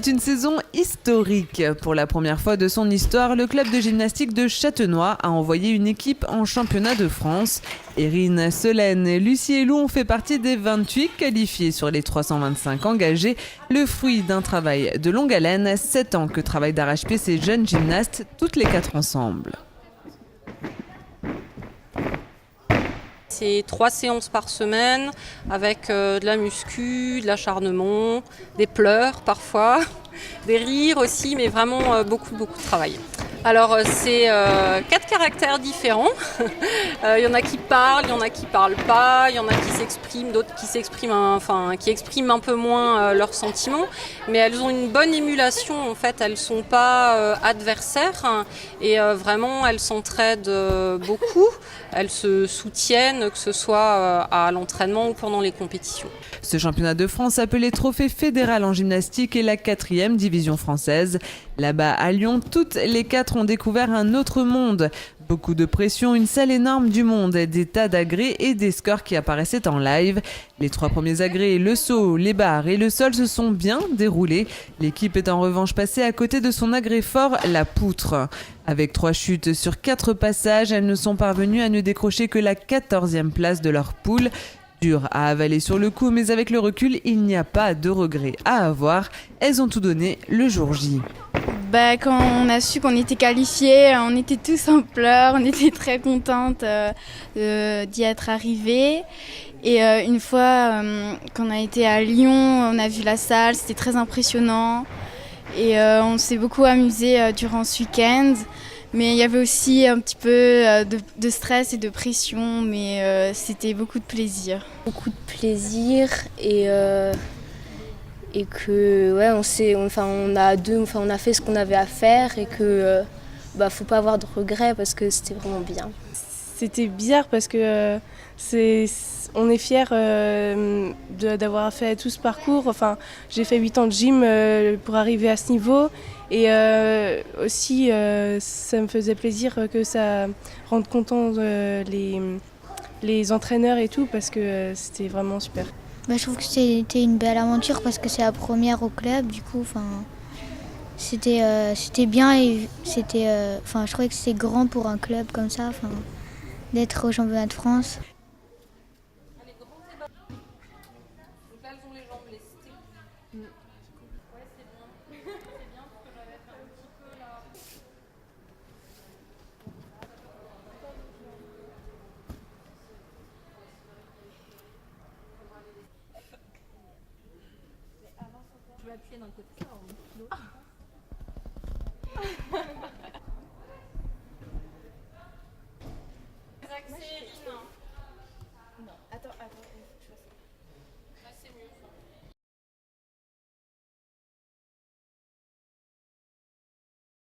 C'est une saison historique. Pour la première fois de son histoire, le club de gymnastique de Châtenois a envoyé une équipe en championnat de France. Erin, Solène, Lucie et Lou ont fait partie des 28 qualifiés sur les 325 engagés. Le fruit d'un travail de longue haleine, 7 ans que travaillent d'arrache-pied ces jeunes gymnastes, toutes les 4 ensemble. C'est 3 séances par semaine avec de la muscu, de l'acharnement, des pleurs parfois, des rires aussi, mais vraiment beaucoup de travail. Alors c'est 4 caractères différents. Il y en a qui parlent, il y en a qui parlent pas, il y en a qui s'expriment, d'autres qui qui expriment un peu moins leurs sentiments. Mais elles ont une bonne émulation en fait. Elles sont pas adversaires et vraiment elles s'entraident beaucoup. Elles se soutiennent, que ce soit à l'entraînement ou pendant les compétitions. Ce championnat de France appelé Trophée fédéral en gymnastique est la 4e division française. Là-bas à Lyon, toutes les 4 ont découvert un autre monde. Beaucoup de pression, une salle énorme du monde, des tas d'agrès et des scores qui apparaissaient en live. Les 3 premiers agrès, le saut, les barres et le sol se sont bien déroulés. L'équipe est en revanche passée à côté de son agrès fort, la poutre. Avec 3 chutes sur 4 passages, elles ne sont parvenues à ne décrocher que la 14e place de leur poule. Dur à avaler sur le coup, mais avec le recul, il n'y a pas de regret à avoir. Elles ont tout donné le jour J. Quand on a su qu'on était qualifiés, on était tous en pleurs, on était très contentes d'y être arrivées. Et une fois qu'on a été à Lyon, on a vu la salle, c'était très impressionnant. Et on s'est beaucoup amusé durant ce week-end. Mais il y avait aussi un petit peu de stress et de pression, mais c'était beaucoup de plaisir. Beaucoup de plaisir et que ouais, on a fait ce qu'on avait à faire et que faut pas avoir de regrets parce que c'était vraiment bien. C'était bizarre parce que on est fiers d'avoir fait tout ce parcours. Enfin, j'ai fait 8 ans de gym pour arriver à ce niveau. Et aussi, ça me faisait plaisir que ça rende content les entraîneurs et tout, parce que c'était vraiment super. Je trouve que c'était une belle aventure parce que c'est la première au club. Du coup, c'était bien et je trouvais que c'était grand pour un club comme ça, d'être au championnat de France. Je vais appuyer d'un côté.